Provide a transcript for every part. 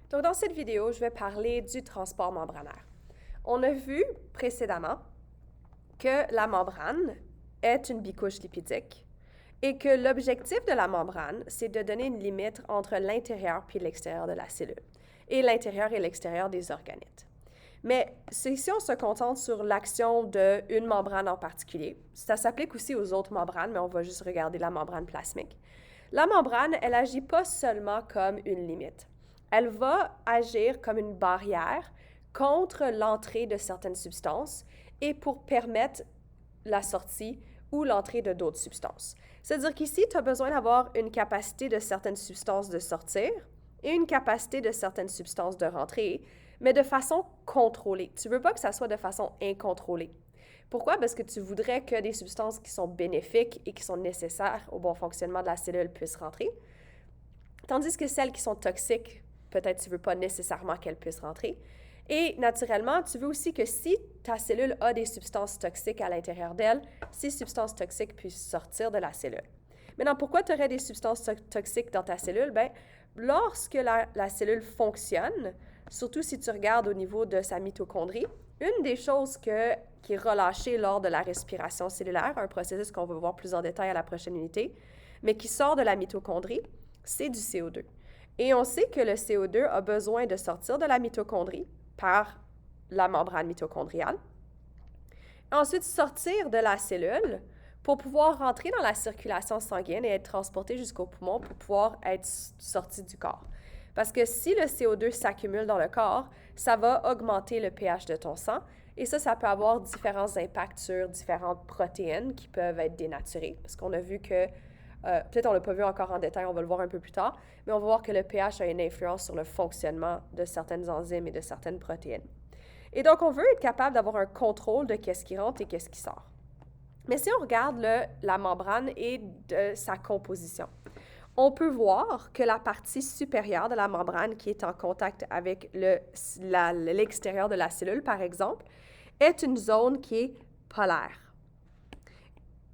Donc, dans cette vidéo, je vais parler du transport membranaire. On a vu précédemment que la membrane est une bicouche lipidique et que l'objectif de la membrane, c'est de donner une limite entre l'intérieur puis l'extérieur de la cellule et l'intérieur et l'extérieur des organites. Mais si on se concentre sur l'action d'une membrane en particulier, ça s'applique aussi aux autres membranes, mais on va juste regarder la membrane plasmique. La membrane, elle agit pas seulement comme une limite. Elle va agir comme une barrière contre l'entrée de certaines substances et pour permettre la sortie ou l'entrée de d'autres substances. C'est-à-dire qu'ici, tu as besoin d'avoir une capacité de certaines substances de sortir et une capacité de certaines substances de rentrer, mais de façon contrôlée. Tu ne veux pas que ça soit de façon incontrôlée. Pourquoi? Parce que tu voudrais que des substances qui sont bénéfiques et qui sont nécessaires au bon fonctionnement de la cellule puissent rentrer, tandis que celles qui sont toxiques, peut-être tu ne veux pas nécessairement qu'elles puissent rentrer. Et naturellement, tu veux aussi que si ta cellule a des substances toxiques à l'intérieur d'elle, ces substances toxiques puissent sortir de la cellule. Maintenant, pourquoi tu aurais des substances toxiques dans ta cellule? Bien, lorsque la cellule fonctionne, surtout si tu regardes au niveau de sa mitochondrie, une des choses qui est relâchée lors de la respiration cellulaire, un processus qu'on va voir plus en détail à la prochaine unité, mais qui sort de la mitochondrie, c'est du CO2. Et on sait que le CO2 a besoin de sortir de la mitochondrie par la membrane mitochondriale. Ensuite, sortir de la cellule pour pouvoir rentrer dans la circulation sanguine et être transporté jusqu'au poumon pour pouvoir être sorti du corps. Parce que si le CO2 s'accumule dans le corps, ça va augmenter le pH de ton sang et ça peut avoir différents impacts sur différentes protéines qui peuvent être dénaturées. Parce qu'on a vu que peut-être on ne l'a pas vu encore en détail, on va le voir un peu plus tard, mais on va voir que le pH a une influence sur le fonctionnement de certaines enzymes et de certaines protéines. Et donc, on veut être capable d'avoir un contrôle de qu'est-ce qui rentre et qu'est-ce qui sort. Mais si on regarde la membrane et de sa composition, on peut voir que la partie supérieure de la membrane qui est en contact avec l'extérieur de la cellule, par exemple, est une zone qui est polaire.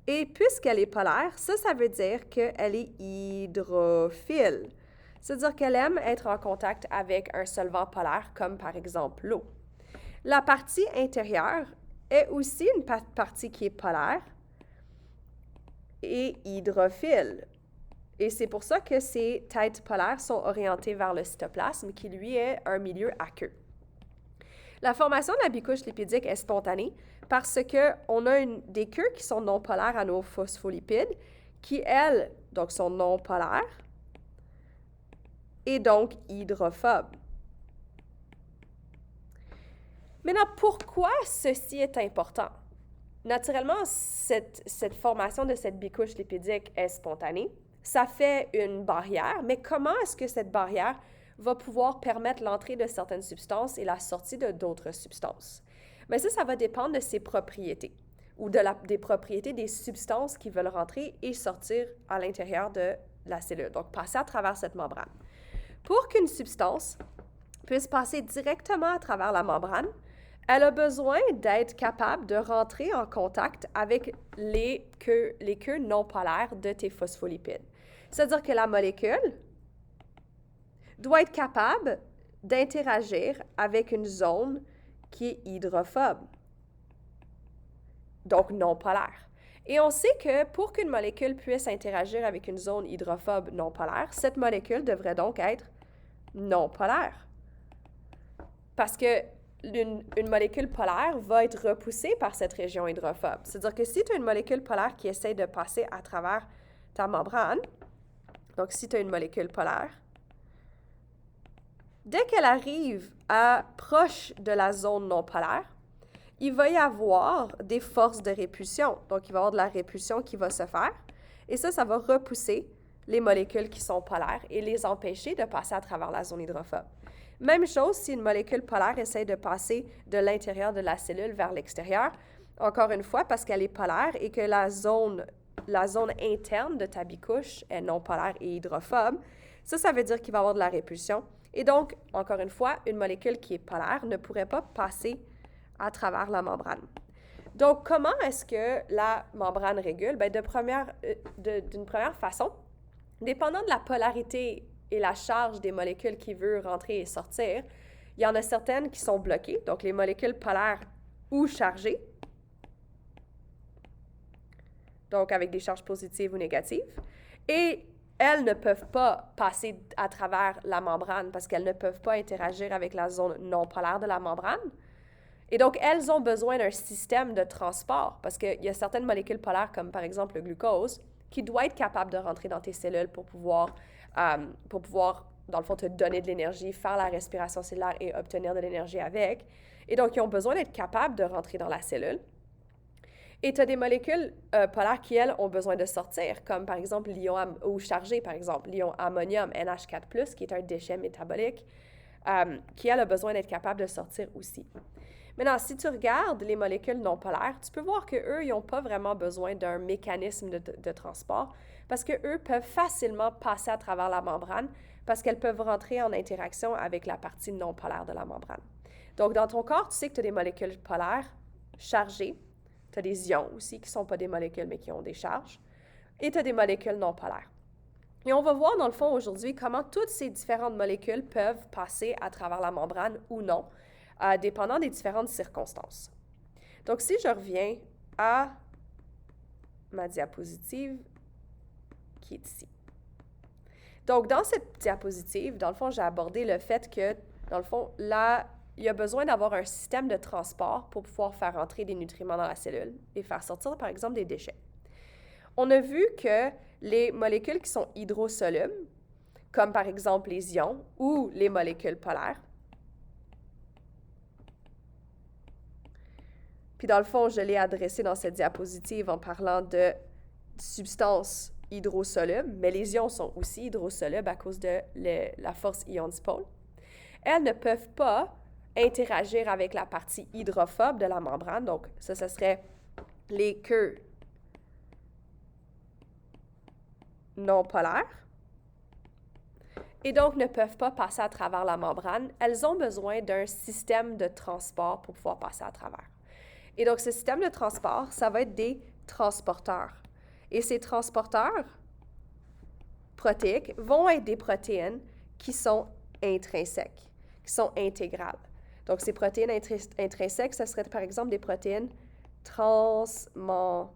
Et puisqu'elle est polaire, ça veut dire qu'elle est hydrophile. C'est-à-dire qu'elle aime être en contact avec un solvant polaire, comme par exemple l'eau. La partie intérieure est aussi une partie qui est polaire et hydrophile. Et c'est pour ça que ces têtes polaires sont orientées vers le cytoplasme, qui lui est un milieu aqueux. La formation de la bicouche lipidique est spontanée parce qu'on a des queues qui sont non polaires à nos phospholipides, qui, elles, donc sont non polaires et donc hydrophobes. Maintenant, pourquoi ceci est important? Naturellement, cette formation de cette bicouche lipidique est spontanée. Ça fait une barrière, mais comment est-ce que cette barrière va pouvoir permettre l'entrée de certaines substances et la sortie de d'autres substances? Mais ça va dépendre de ses propriétés ou des propriétés des substances qui veulent rentrer et sortir à l'intérieur de la cellule, donc passer à travers cette membrane. Pour qu'une substance puisse passer directement à travers la membrane, elle a besoin d'être capable de rentrer en contact avec les queues non polaires de tes phospholipides. C'est-à-dire que la molécule doit être capable d'interagir avec une zone qui est hydrophobe, donc non polaire. Et on sait que pour qu'une molécule puisse interagir avec une zone hydrophobe non polaire, cette molécule devrait donc être non polaire. Parce que une molécule polaire va être repoussée par cette région hydrophobe. C'est-à-dire que si tu as une molécule polaire qui essaie de passer à travers ta membrane, donc si tu as une molécule polaire, dès qu'elle arrive proche de la zone non polaire, il va y avoir des forces de répulsion. Donc, il va y avoir de la répulsion qui va se faire. Et ça va repousser les molécules qui sont polaires et les empêcher de passer à travers la zone hydrophobe. Même chose si une molécule polaire essaie de passer de l'intérieur de la cellule vers l'extérieur, encore une fois, parce qu'elle est polaire et que la zone interne de ta bicouche est non polaire et hydrophobe, ça veut dire qu'il va y avoir de la répulsion. Et donc, encore une fois, une molécule qui est polaire ne pourrait pas passer à travers la membrane. Donc, comment est-ce que la membrane régule? Bien, d'une première façon, dépendant de la polarité et la charge des molécules qui veulent rentrer et sortir, il y en a certaines qui sont bloquées, donc les molécules polaires ou chargées, donc avec des charges positives ou négatives, et elles ne peuvent pas passer à travers la membrane parce qu'elles ne peuvent pas interagir avec la zone non polaire de la membrane. Et donc, elles ont besoin d'un système de transport parce qu'il y a certaines molécules polaires, comme par exemple le glucose, qui doit être capable de rentrer dans tes cellules pour pouvoir, dans le fond, te donner de l'énergie, faire la respiration cellulaire et obtenir de l'énergie avec. Et donc, ils ont besoin d'être capables de rentrer dans la cellule. Et tu as des molécules polaires qui, elles, ont besoin de sortir, comme par exemple l'ion ou chargé, par exemple, l'ion ammonium NH4+, qui est un déchet métabolique, qui, elle, a besoin d'être capable de sortir aussi. Maintenant, si tu regardes les molécules non polaires, tu peux voir qu'eux, ils n'ont pas vraiment besoin d'un mécanisme de transport parce qu'eux peuvent facilement passer à travers la membrane parce qu'elles peuvent rentrer en interaction avec la partie non polaire de la membrane. Donc, dans ton corps, tu sais que tu as des molécules polaires chargées. Tu as des ions aussi qui ne sont pas des molécules, mais qui ont des charges. Et tu as des molécules non polaires. Et on va voir, dans le fond, aujourd'hui, comment toutes ces différentes molécules peuvent passer à travers la membrane ou non, dépendant des différentes circonstances. Donc, si je reviens à ma diapositive qui est ici. Donc, dans cette diapositive, dans le fond, j'ai abordé le fait que, dans le fond, là, il y a besoin d'avoir un système de transport pour pouvoir faire entrer des nutriments dans la cellule et faire sortir, par exemple, des déchets. On a vu que les molécules qui sont hydrosolubles, comme par exemple les ions ou les molécules polaires, puis dans le fond, je l'ai adressé dans cette diapositive en parlant de substances hydrosolubles, mais les ions sont aussi hydrosolubles à cause de la force ion-dipôle. Elles ne peuvent pas interagir avec la partie hydrophobe de la membrane. Donc, ça, ce serait les queues non polaires. Et donc, ne peuvent pas passer à travers la membrane. Elles ont besoin d'un système de transport pour pouvoir passer à travers. Et donc, ce système de transport, ça va être des transporteurs. Et ces transporteurs protéiques vont être des protéines qui sont intrinsèques, qui sont intégrales. Donc, ces protéines intrinsèques, ce serait par exemple des protéines transmembranaires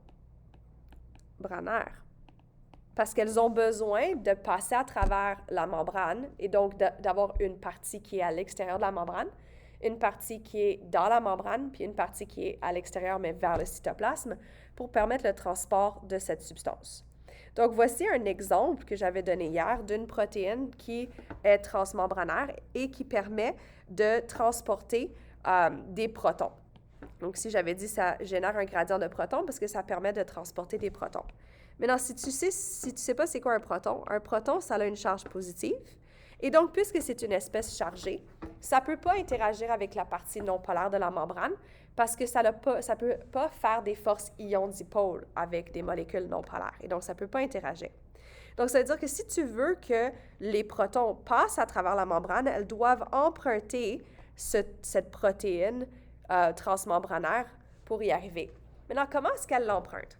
parce qu'elles ont besoin de passer à travers la membrane et donc d'avoir une partie qui est à l'extérieur de la membrane, une partie qui est dans la membrane, puis une partie qui est à l'extérieur, mais vers le cytoplasme, pour permettre le transport de cette substance. Donc, voici un exemple que j'avais donné hier d'une protéine qui est transmembranaire et qui permet de transporter des protons. Donc, si j'avais dit ça génère un gradient de protons parce que ça permet de transporter des protons. Maintenant, si tu sais pas c'est quoi un proton, ça a une charge positive. Et donc, puisque c'est une espèce chargée, ça ne peut pas interagir avec la partie non polaire de la membrane parce que ça ne peut pas faire des forces ion-dipôle avec des molécules non polaires. Et donc, ça ne peut pas interagir. Donc, ça veut dire que si tu veux que les protons passent à travers la membrane, elles doivent emprunter cette protéine transmembranaire pour y arriver. Maintenant, comment est-ce qu'elles l'empruntent?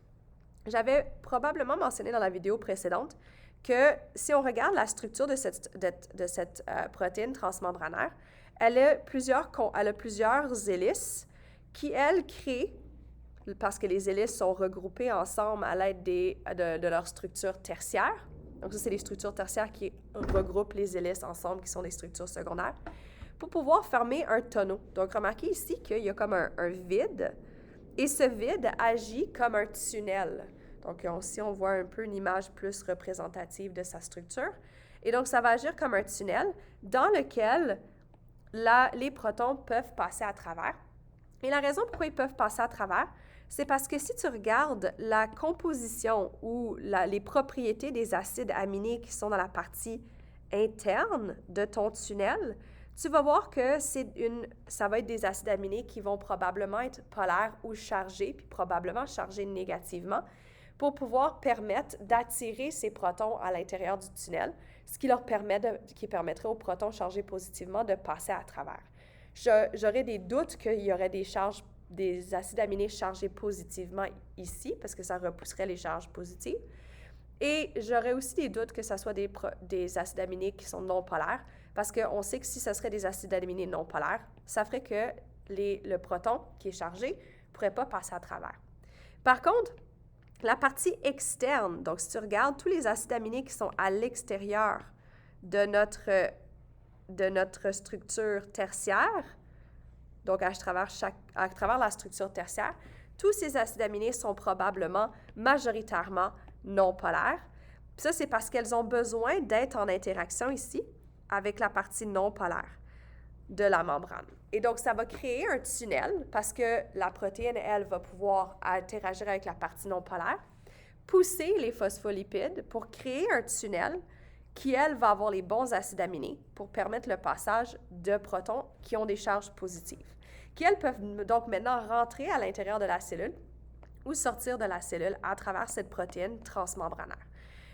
J'avais probablement mentionné dans la vidéo précédente que si on regarde la structure de cette protéine transmembranaire, elle a plusieurs hélices qui, elles, créent, parce que les hélices sont regroupées ensemble à l'aide de leur structure tertiaire. Donc, ça, c'est les structures tertiaires qui regroupent les hélices ensemble, qui sont des structures secondaires, pour pouvoir former un tonneau. Donc, remarquez ici qu'il y a comme un vide, et ce vide agit comme un tunnel. Donc, ici, on voit un peu une image plus représentative de sa structure. Et donc, ça va agir comme un tunnel dans lequel les protons peuvent passer à travers. Et la raison pourquoi ils peuvent passer à travers, c'est parce que si tu regardes la composition ou les propriétés des acides aminés qui sont dans la partie interne de ton tunnel, tu vas voir que ça va être des acides aminés qui vont probablement être polaires ou chargés, puis probablement chargés négativement, pour pouvoir permettre d'attirer ces protons à l'intérieur du tunnel, ce qui permettrait aux protons chargés positivement de passer à travers. J'aurais des doutes qu'il y aurait des acides aminés chargés positivement ici, parce que ça repousserait les charges positives. Et j'aurais aussi des doutes que ce soit des acides aminés qui sont non polaires, parce qu'on sait que si ce serait des acides aminés non polaires, ça ferait que le proton qui est chargé ne pourrait pas passer à travers. Par contre, la partie externe, donc si tu regardes tous les acides aminés qui sont à l'extérieur de notre structure tertiaire, donc à travers la structure tertiaire, tous ces acides aminés sont probablement majoritairement non polaires. Puis ça, c'est parce qu'elles ont besoin d'être en interaction ici avec la partie non polaire de la membrane. Et donc, ça va créer un tunnel parce que la protéine, elle, va pouvoir interagir avec la partie non polaire, pousser les phospholipides pour créer un tunnel qui, elle, va avoir les bons acides aminés pour permettre le passage de protons qui ont des charges positives, qui, elles, peuvent donc maintenant rentrer à l'intérieur de la cellule ou sortir de la cellule à travers cette protéine transmembranaire.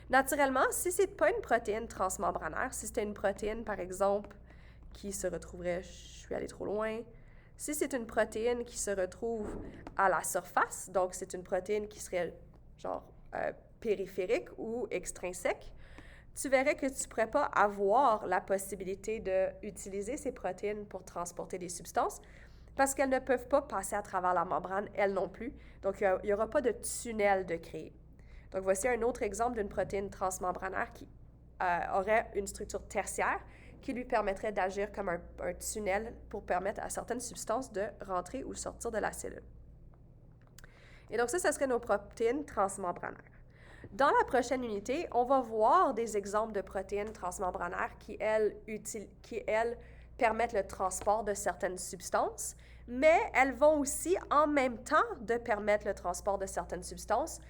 Naturellement, si ce n'est pas une protéine transmembranaire, si c'était une protéine, par exemple, qui se retrouverait, je suis allée trop loin, si c'est une protéine qui se retrouve à la surface, donc c'est une protéine qui serait genre périphérique ou extrinsèque, tu verrais que tu ne pourrais pas avoir la possibilité d'utiliser ces protéines pour transporter des substances parce qu'elles ne peuvent pas passer à travers la membrane, elles non plus. Donc, il n'y aura pas de tunnel de créer. Donc, voici un autre exemple d'une protéine transmembranaire qui aurait une structure tertiaire qui lui permettrait d'agir comme un tunnel pour permettre à certaines substances de rentrer ou sortir de la cellule. Et donc, ça serait nos protéines transmembranaires. Dans la prochaine unité, on va voir des exemples de protéines transmembranaires qui, elles, permettent le transport de certaines substances, mais elles vont aussi, en même temps de permettre le transport de certaines substances,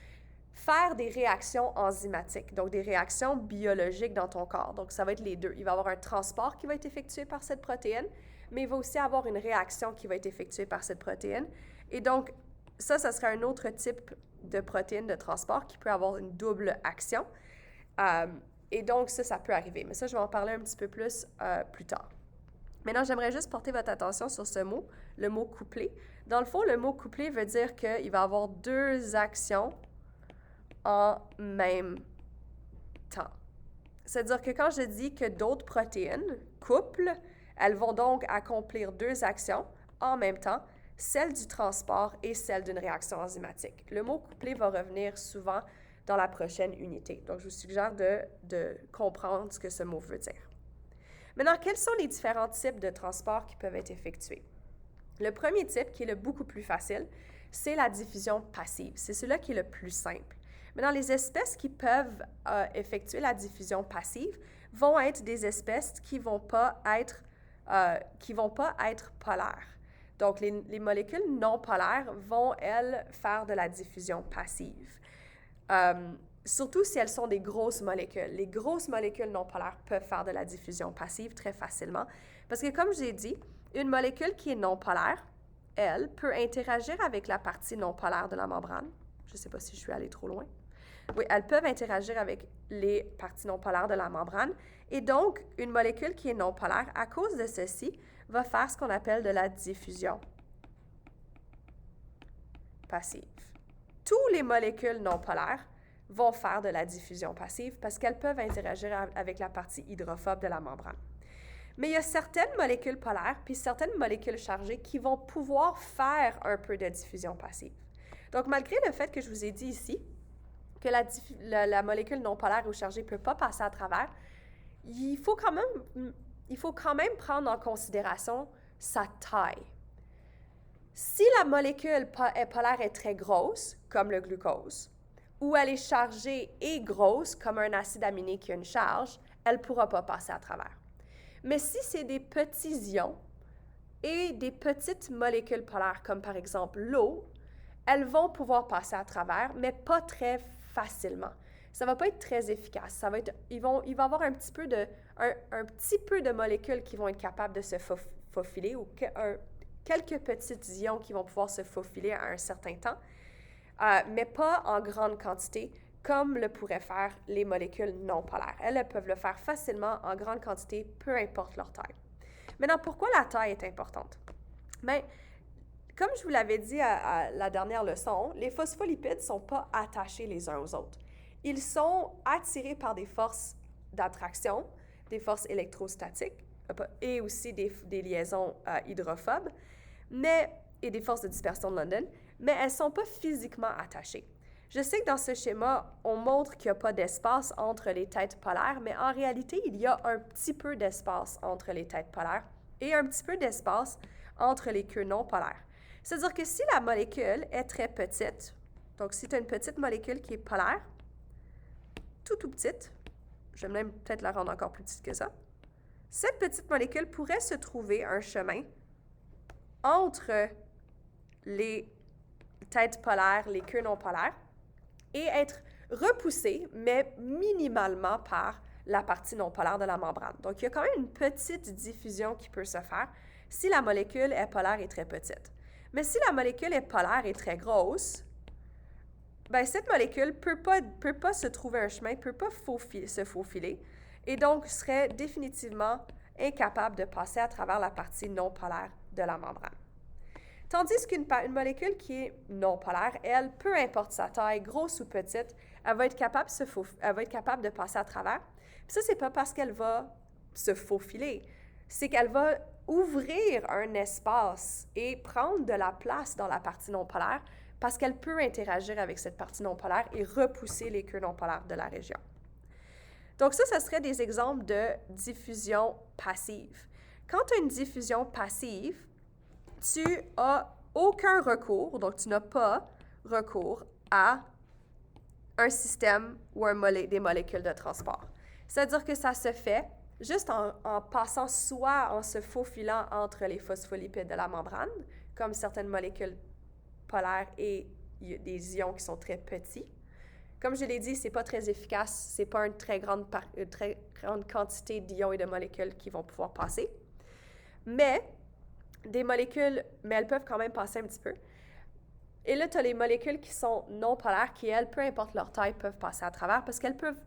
faire des réactions enzymatiques, donc des réactions biologiques dans ton corps. Donc, ça va être les deux. Il va y avoir un transport qui va être effectué par cette protéine, mais il va aussi avoir une réaction qui va être effectuée par cette protéine. Et donc, ça serait un autre type de protéine de transport qui peut avoir une double action. Et donc, ça peut arriver. Mais ça, je vais en parler un petit peu plus tard. Maintenant, j'aimerais juste porter votre attention sur ce mot, le mot couplé. Dans le fond, le mot couplé veut dire qu'il va avoir deux actions en même temps. C'est-à-dire que quand je dis que d'autres protéines couplent, elles vont donc accomplir deux actions en même temps, celle du transport et celle d'une réaction enzymatique. Le mot couplé va revenir souvent dans la prochaine unité. Donc, je vous suggère de comprendre ce que ce mot veut dire. Maintenant, quels sont les différents types de transports qui peuvent être effectués? Le premier type, qui est le beaucoup plus facile, c'est la diffusion passive. C'est celui-là qui est le plus simple. Maintenant, les espèces qui peuvent effectuer la diffusion passive vont être des espèces qui ne vont pas être polaires. Donc, les molécules non polaires vont, elles, faire de la diffusion passive. Surtout si elles sont des grosses molécules. Les grosses molécules non polaires peuvent faire de la diffusion passive très facilement. Parce que, comme j'ai dit, une molécule qui est non polaire, elle, peut interagir avec la partie non polaire de la membrane. Je ne sais pas si je suis allée trop loin. Oui, elles peuvent interagir avec les parties non polaires de la membrane. Et donc, une molécule qui est non polaire, à cause de ceci, va faire ce qu'on appelle de la diffusion passive. Toutes les molécules non polaires vont faire de la diffusion passive parce qu'elles peuvent interagir avec la partie hydrophobe de la membrane. Mais il y a certaines molécules polaires puis certaines molécules chargées qui vont pouvoir faire un peu de diffusion passive. Donc, malgré le fait que je vous ai dit ici que la molécule non polaire ou chargée ne peut pas passer à travers, il faut quand même prendre en considération sa taille. Si la molécule polaire est très grosse, comme le glucose, ou elle est chargée et grosse, comme un acide aminé qui a une charge, elle ne pourra pas passer à travers. Mais si c'est des petits ions et des petites molécules polaires, comme par exemple l'eau, elles vont pouvoir passer à travers, mais pas très facilement. Ça ne va pas être très efficace. Il va y avoir un petit peu de molécules qui vont être capables de se faufiler ou quelques petits ions qui vont pouvoir se faufiler à un certain temps, mais pas en grande quantité, comme le pourraient faire les molécules non polaires. Elles peuvent le faire facilement en grande quantité, peu importe leur taille. Maintenant, pourquoi la taille est importante? Bien, comme je vous l'avais dit à la dernière leçon, les phospholipides ne sont pas attachés les uns aux autres. ils sont attirés par des forces d'attraction, des forces électrostatiques et aussi des liaisons hydrophobes, et des forces de dispersion de London, mais elles ne sont pas physiquement attachées. Je sais que dans ce schéma, on montre qu'il n'y a pas d'espace entre les têtes polaires, mais en réalité, il y a un petit peu d'espace entre les têtes polaires et un petit peu d'espace entre les queues non polaires. C'est-à-dire que si la molécule est très petite, donc si tu as une petite molécule qui est polaire, tout petite, je vais même peut-être la rendre encore plus petite que ça, cette petite molécule pourrait se trouver un chemin entre les têtes polaires, les queues non polaires, et être repoussée, mais minimalement par la partie non polaire de la membrane. Donc, il y a quand même une petite diffusion qui peut se faire si la molécule est polaire et très petite. Mais si la molécule est polaire et très grosse, ben, cette molécule ne peut pas se trouver un chemin, ne peut pas se faufiler, et donc serait définitivement incapable de passer à travers la partie non polaire de la membrane. Tandis qu'une molécule qui est non polaire, elle, peu importe sa taille, grosse ou petite, elle va être capable de passer à travers. Puis ça, c'est pas parce qu'elle va se faufiler, c'est qu'elle va ouvrir un espace et prendre de la place dans la partie non polaire parce qu'elle peut interagir avec cette partie non polaire et repousser les queues non polaires de la région. Donc ça serait des exemples de diffusion passive. Quand tu as une diffusion passive, tu n'as aucun recours, donc tu n'as pas recours à un système ou des molécules de transport. C'est-à-dire que ça se fait juste en passant soit en se faufilant entre les phospholipides de la membrane, comme certaines molécules polaires et des ions qui sont très petits. Comme je l'ai dit, ce n'est pas très efficace, ce n'est pas une très grande quantité d'ions et de molécules qui vont pouvoir passer. Mais elles peuvent quand même passer un petit peu. Et là, tu as les molécules qui sont non polaires, qui, elles, peu importe leur taille, peuvent passer à travers parce qu'elles peuvent,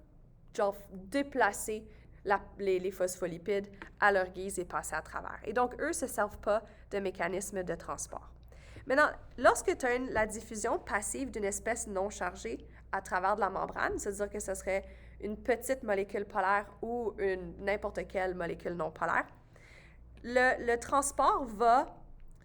déplacer les phospholipides à leur guise et passer à travers. Et donc, eux ne se servent pas de mécanismes de transport. Maintenant, lorsque tu as la diffusion passive d'une espèce non chargée à travers de la membrane, c'est-à-dire que ce serait une petite molécule polaire ou n'importe quelle molécule non polaire, le transport va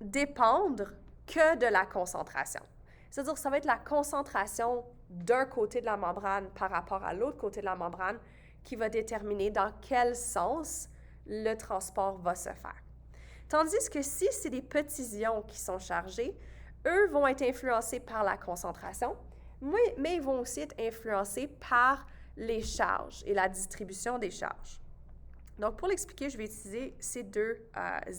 dépendre que de la concentration. C'est-à-dire que ça va être la concentration d'un côté de la membrane par rapport à l'autre côté de la membrane qui va déterminer dans quel sens le transport va se faire. Tandis que si c'est des petits ions qui sont chargés, eux vont être influencés par la concentration, mais ils vont aussi être influencés par les charges et la distribution des charges. Donc, pour l'expliquer, je vais utiliser ces deux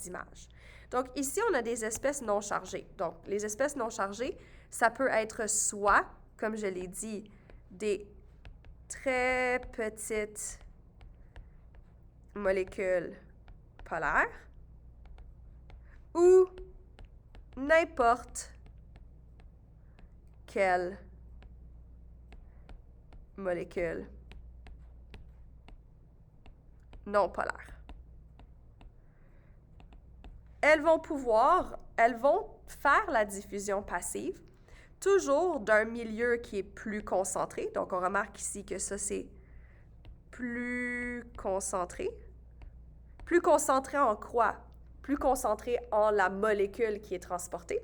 images. Donc, ici, on a des espèces non chargées. Donc, les espèces non chargées, ça peut être soit, comme je l'ai dit, des très petites molécules polaires ou n'importe quelle molécule non polaire. Elles vont faire la diffusion passive, toujours d'un milieu qui est plus concentré. Donc, on remarque ici que ça, c'est plus concentré. Plus concentré en quoi? Plus concentré en la molécule qui est transportée,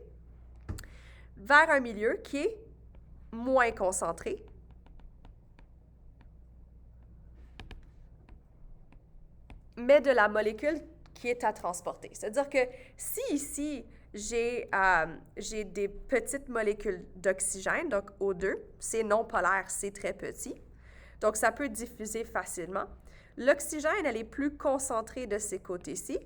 vers un milieu qui est moins concentré, mais de la molécule qui est à transporter. C'est-à-dire que si ici, j'ai des petites molécules d'oxygène, donc O2, c'est non polaire, c'est très petit, donc ça peut diffuser facilement. L'oxygène, elle est plus concentrée de ces côtés-ci,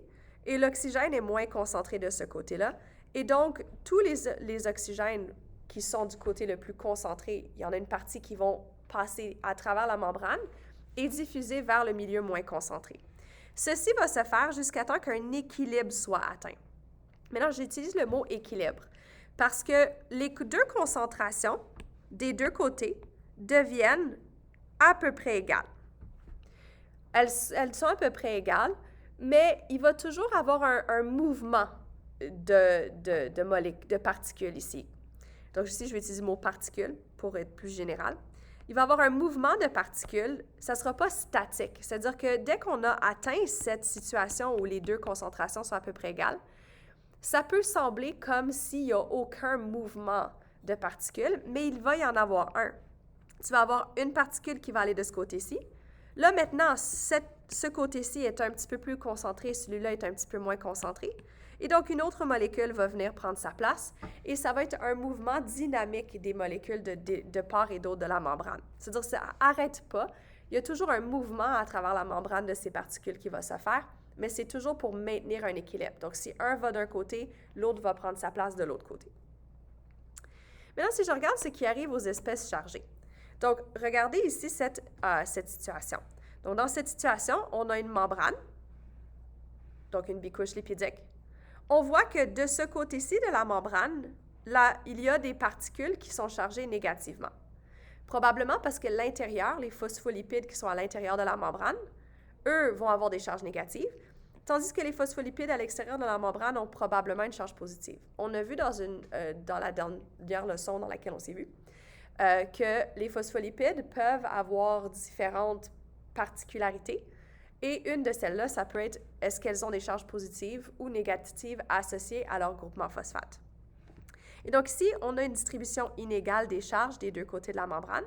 et l'oxygène est moins concentré de ce côté-là. Et donc, tous les oxygènes qui sont du côté le plus concentré, il y en a une partie qui vont passer à travers la membrane et diffuser vers le milieu moins concentré. Ceci va se faire jusqu'à temps qu'un équilibre soit atteint. Maintenant, j'utilise le mot équilibre parce que les deux concentrations des deux côtés deviennent à peu près égales. Elles sont à peu près égales, mais il va toujours avoir un mouvement de particules ici. Donc ici, je vais utiliser le mot particules pour être plus général. il va y avoir un mouvement de particules, ça ne sera pas statique. C'est-à-dire que dès qu'on a atteint cette situation où les deux concentrations sont à peu près égales, ça peut sembler comme s'il n'y a aucun mouvement de particules, mais il va y en avoir un. Tu vas avoir une particule qui va aller de ce côté-ci. Là, maintenant, ce côté-ci est un petit peu plus concentré, celui-là est un petit peu moins concentré. Et donc, une autre molécule va venir prendre sa place et ça va être un mouvement dynamique des molécules de part et d'autre de la membrane. C'est-à-dire que ça n'arrête pas. Il y a toujours un mouvement à travers la membrane de ces particules qui va se faire, mais c'est toujours pour maintenir un équilibre. Donc, si un va d'un côté, l'autre va prendre sa place de l'autre côté. Maintenant, si je regarde ce qui arrive aux espèces chargées. Donc, regardez ici cette situation. Donc, dans cette situation, on a une membrane, donc une bicouche lipidique. On voit que de ce côté-ci de la membrane, là, il y a des particules qui sont chargées négativement. Probablement parce que l'intérieur, les phospholipides qui sont à l'intérieur de la membrane, eux vont avoir des charges négatives, tandis que les phospholipides à l'extérieur de la membrane ont probablement une charge positive. On a vu dans la dernière leçon dans laquelle on s'est vu que les phospholipides peuvent avoir différentes particularités. Et une de celles-là, ça peut être est-ce qu'elles ont des charges positives ou négatives associées à leur groupement phosphate. Et donc ici, on a une distribution inégale des charges des deux côtés de la membrane.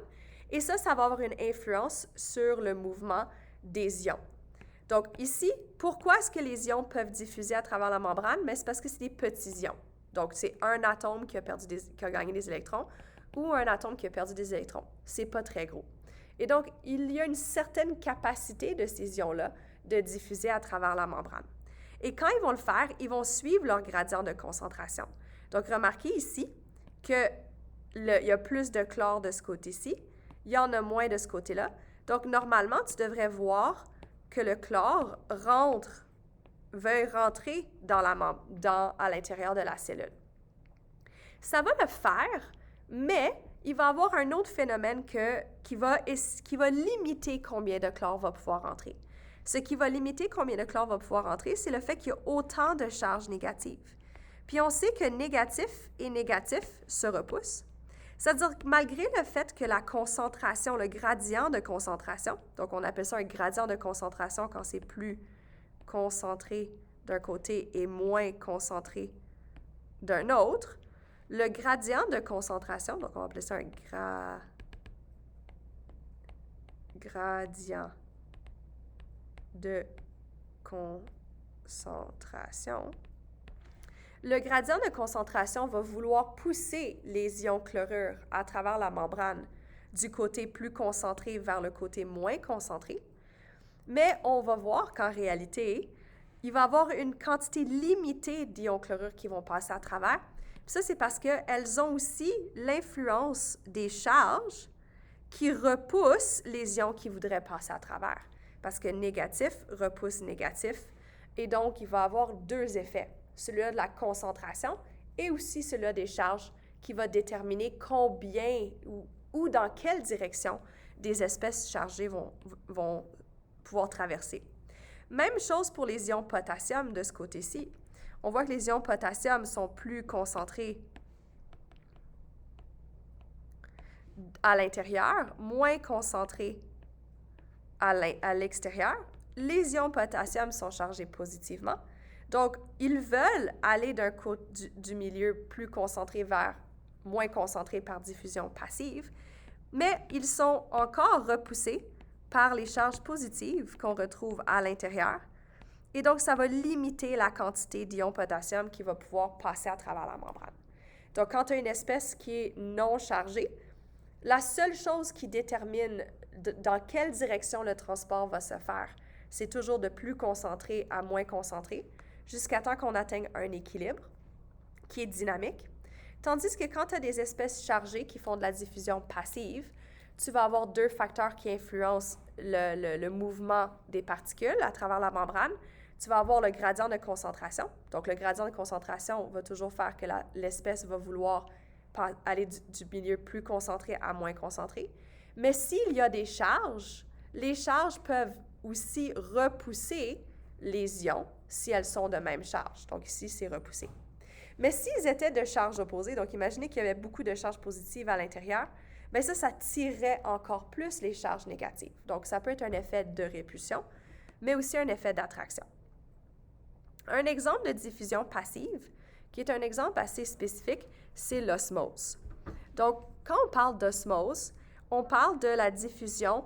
Et ça va avoir une influence sur le mouvement des ions. Donc ici, pourquoi est-ce que les ions peuvent diffuser à travers la membrane? Mais c'est parce que c'est des petits ions. Donc c'est un atome qui a gagné des électrons ou un atome qui a perdu des électrons. C'est pas très gros. Et donc, il y a une certaine capacité de ces ions-là de diffuser à travers la membrane. Et quand ils vont le faire, ils vont suivre leur gradient de concentration. Donc, remarquez ici qu'il y a plus de chlore de ce côté-ci, il y en a moins de ce côté-là. Donc, normalement, tu devrais voir que le chlore veuille rentrer à l'intérieur de la cellule. Ça va le faire, mais il va y avoir un autre phénomène qui va limiter combien de chlore va pouvoir entrer. Ce qui va limiter combien de chlore va pouvoir entrer, c'est le fait qu'il y a autant de charges négatives. Puis on sait que négatif et négatif se repoussent. C'est-à-dire que malgré le fait que la concentration, le gradient de concentration, donc on appelle ça un gradient de concentration quand c'est plus concentré d'un côté et moins concentré d'un autre, le gradient de concentration, donc on va appeler ça un gradient de concentration. Le gradient de concentration va vouloir pousser les ions chlorure à travers la membrane du côté plus concentré vers le côté moins concentré. Mais on va voir qu'en réalité, il va y avoir une quantité limitée d'ions chlorure qui vont passer à travers. Ça, c'est parce qu'elles ont aussi l'influence des charges qui repoussent les ions qui voudraient passer à travers. Parce que négatif repousse négatif. Et donc, il va y avoir deux effets. Celui-là de la concentration et aussi celui-là des charges qui va déterminer combien ou dans quelle direction des espèces chargées vont pouvoir traverser. Même chose pour les ions potassium de ce côté-ci. On voit que les ions potassium sont plus concentrés à l'intérieur, moins concentrés à l'extérieur. Les ions potassium sont chargés positivement. Donc, ils veulent aller du milieu plus concentré vers moins concentré par diffusion passive, mais ils sont encore repoussés par les charges positives qu'on retrouve à l'intérieur. Et donc, ça va limiter la quantité d'ions potassium qui va pouvoir passer à travers la membrane. Donc, quand tu as une espèce qui est non chargée, la seule chose qui détermine dans quelle direction le transport va se faire, c'est toujours de plus concentré à moins concentré, jusqu'à temps qu'on atteigne un équilibre qui est dynamique. Tandis que quand tu as des espèces chargées qui font de la diffusion passive, tu vas avoir deux facteurs qui influencent le mouvement des particules à travers la membrane. Tu vas avoir le gradient de concentration. Donc, le gradient de concentration va toujours faire que l'espèce va vouloir aller du milieu plus concentré à moins concentré. Mais s'il y a des charges, les charges peuvent aussi repousser les ions si elles sont de même charge. Donc ici, c'est repoussé. Mais s'ils étaient de charges opposées, donc imaginez qu'il y avait beaucoup de charges positives à l'intérieur, bien ça tirerait encore plus les charges négatives. Donc, ça peut être un effet de répulsion, mais aussi un effet d'attraction. Un exemple de diffusion passive, qui est un exemple assez spécifique, c'est l'osmose. Donc, quand on parle d'osmose, on parle de la diffusion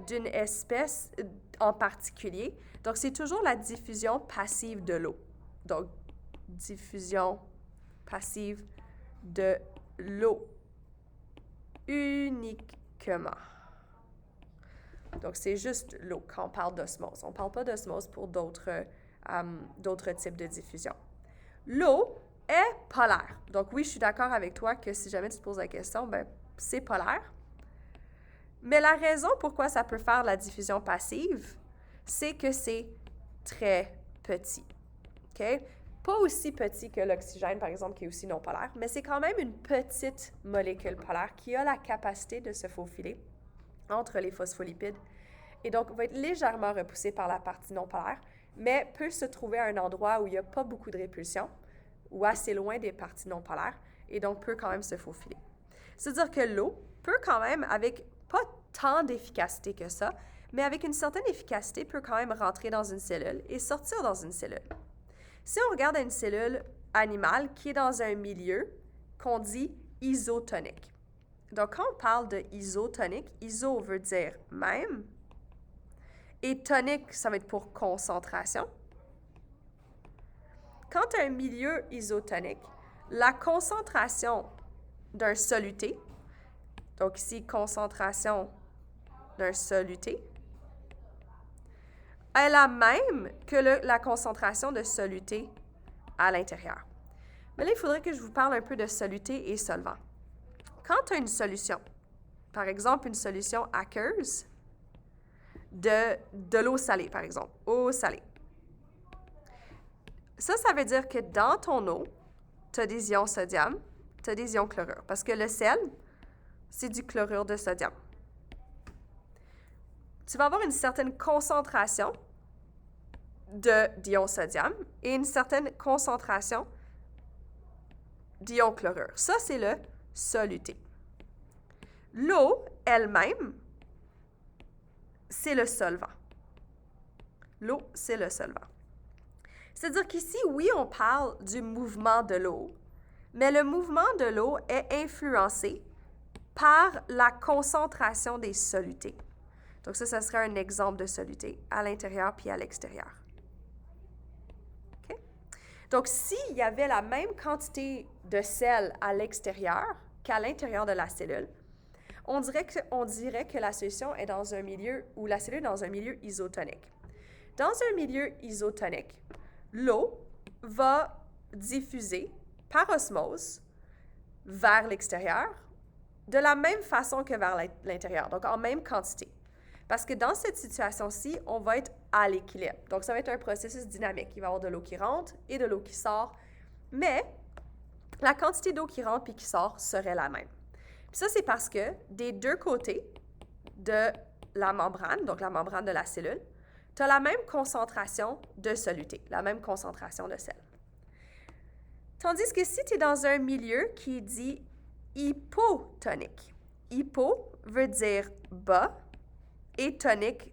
d'une espèce en particulier. Donc, c'est toujours la diffusion passive de l'eau. Donc, diffusion passive de l'eau uniquement. Donc, c'est juste l'eau quand on parle d'osmose. On ne parle pas d'osmose pour d'autres types de diffusion. L'eau est polaire. Donc, oui, je suis d'accord avec toi que si jamais tu te poses la question, ben, c'est polaire. Mais la raison pourquoi ça peut faire la diffusion passive, c'est que c'est très petit. OK? Pas aussi petit que l'oxygène, par exemple, qui est aussi non polaire, mais c'est quand même une petite molécule polaire qui a la capacité de se faufiler entre les phospholipides et donc va être légèrement repoussée par la partie non polaire, mais peut se trouver à un endroit où il n'y a pas beaucoup de répulsion ou assez loin des parties non polaires et donc peut quand même se faufiler. C'est-à-dire que l'eau peut quand même, avec pas tant d'efficacité que ça, mais avec une certaine efficacité, peut quand même rentrer dans une cellule et sortir dans une cellule. Si on regarde une cellule animale qui est dans un milieu qu'on dit isotonique. Donc, quand on parle de isotonique, iso veut dire même, et tonique, ça va être pour concentration. Quand tu as un milieu isotonique, la concentration d'un soluté, donc ici, concentration d'un soluté, est la même que la concentration de soluté à l'intérieur. Mais là, il faudrait que je vous parle un peu de soluté et solvant. Quand tu as une solution, par exemple une solution aqueuse de l'eau salée, par exemple, eau salée. Ça veut dire que dans ton eau, tu as des ions sodium, tu as des ions chlorure, parce que le sel, c'est du chlorure de sodium. Tu vas avoir une certaine concentration d'ions sodium et une certaine concentration d'ions chlorure. Ça, c'est le soluté. L'eau elle-même, c'est le solvant. L'eau, c'est le solvant. C'est-à-dire qu'ici, oui, on parle du mouvement de l'eau, mais le mouvement de l'eau est influencé par la concentration des solutés. Donc ça serait un exemple de soluté à l'intérieur puis à l'extérieur. Okay? Donc, s'il y avait la même quantité de sel à l'extérieur qu'à l'intérieur de la cellule, on dirait que la solution est dans un milieu, ou la cellule est dans un milieu isotonique. Dans un milieu isotonique, l'eau va diffuser par osmose vers l'extérieur de la même façon que vers l'intérieur, donc en même quantité. Parce que dans cette situation-ci, on va être à l'équilibre. Donc, ça va être un processus dynamique. Il va y avoir de l'eau qui rentre et de l'eau qui sort, mais la quantité d'eau qui rentre et qui sort serait la même. Puis ça, c'est parce que des deux côtés de la membrane, donc la membrane de la cellule, tu as la même concentration de soluté, la même concentration de sel. Tandis que si tu es dans un milieu qui est dit hypotonique, hypo veut dire bas et tonique,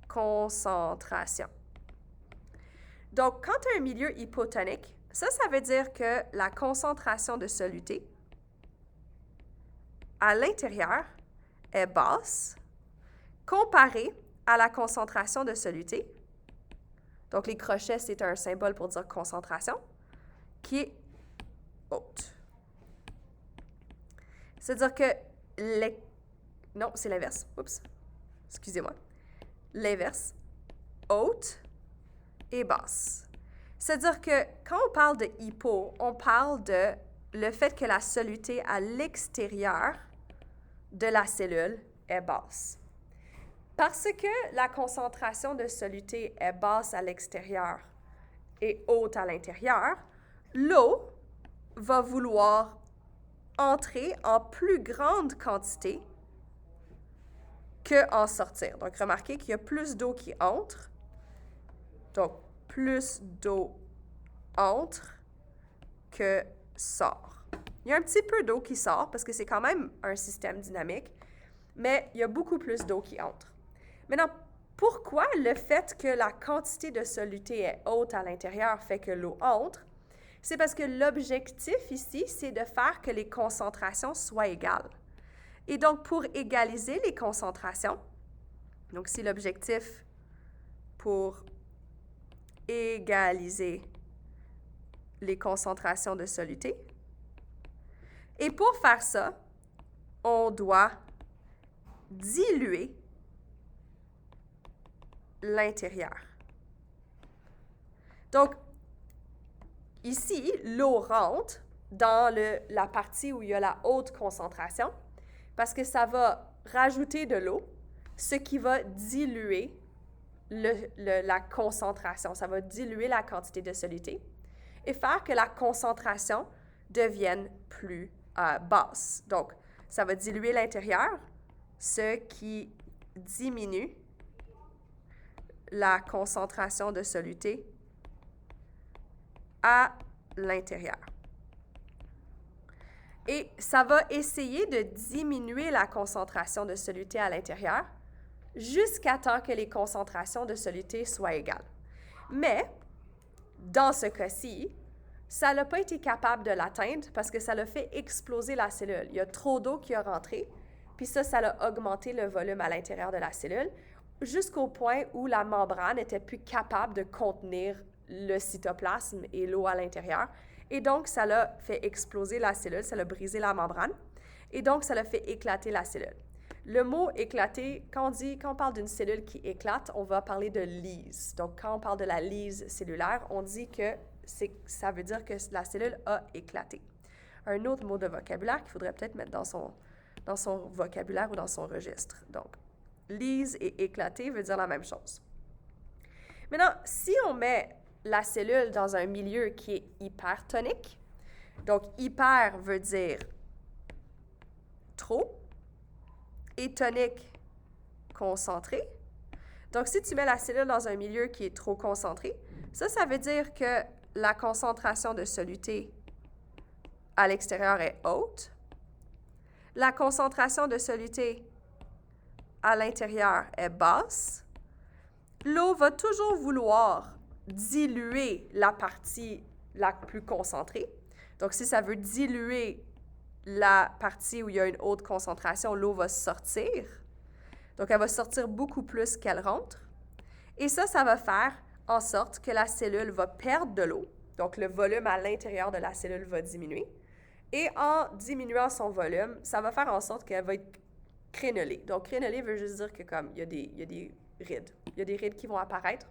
concentration. Donc, quand tu as un milieu hypotonique, ça veut dire que la concentration de soluté à l'intérieur est basse comparée à la concentration de soluté. Donc, les crochets, c'est un symbole pour dire concentration, qui est haute. C'est-à-dire que non, c'est l'inverse. Oups. Excusez-moi. L'inverse. Haute et basse. C'est-à-dire que quand on parle de hypo, on parle de le fait que la soluté à l'extérieur de la cellule est basse. Parce que la concentration de soluté est basse à l'extérieur et haute à l'intérieur, l'eau va vouloir entrer en plus grande quantité qu'en sortir. Donc, remarquez qu'il y a plus d'eau qui entre. Donc, plus d'eau entre que sort. Il y a un petit peu d'eau qui sort parce que c'est quand même un système dynamique, mais il y a beaucoup plus d'eau qui entre. Maintenant, pourquoi le fait que la quantité de soluté est haute à l'intérieur fait que l'eau entre? C'est parce que l'objectif ici, c'est de faire que les concentrations soient égales. Et donc, pour égaliser les concentrations, donc c'est l'objectif pour égaliser les concentrations de soluté. Et pour faire ça, on doit diluer l'intérieur. Donc, ici, l'eau rentre dans la partie où il y a la haute concentration parce que ça va rajouter de l'eau, ce qui va diluer la concentration. Ça va diluer la quantité de soluté et faire que la concentration devienne plus basse. Donc, ça va diluer l'intérieur, ce qui diminue la concentration de soluté à l'intérieur. Et ça va essayer de diminuer la concentration de soluté à l'intérieur jusqu'à temps que les concentrations de soluté soient égales. Mais, dans ce cas-ci, ça n'a pas été capable de l'atteindre parce que ça l'a fait exploser la cellule. Il y a trop d'eau qui est rentrée, puis ça a augmenté le volume à l'intérieur de la cellule jusqu'au point où la membrane n'était plus capable de contenir le cytoplasme et l'eau à l'intérieur. Et donc, ça l'a fait exploser la cellule, ça l'a brisé la membrane, et donc ça l'a fait éclater la cellule. Le mot éclater, quand on parle d'une cellule qui éclate, on va parler de lyse. Donc, quand on parle de la lyse cellulaire, on dit que ça veut dire que la cellule a éclaté. Un autre mot de vocabulaire qu'il faudrait peut-être mettre dans son vocabulaire ou dans son registre. Donc, lyse et éclater veut dire la même chose. Maintenant, si on met la cellule dans un milieu qui est hypertonique, donc hyper veut dire trop, et tonique, concentré. Donc, si tu mets la cellule dans un milieu qui est trop concentré, ça veut dire que la concentration de soluté à l'extérieur est haute. La concentration de soluté à l'intérieur est basse. L'eau va toujours vouloir diluer la partie la plus concentrée. Donc, si ça veut diluer la partie où il y a une haute concentration, l'eau va sortir. Donc, elle va sortir beaucoup plus qu'elle rentre. Et ça va faire en sorte que la cellule va perdre de l'eau. Donc, le volume à l'intérieur de la cellule va diminuer. Et en diminuant son volume, ça va faire en sorte qu'elle va être crénelée. Donc, crénelée veut juste dire que comme il y a des rides. Il y a des rides qui vont apparaître.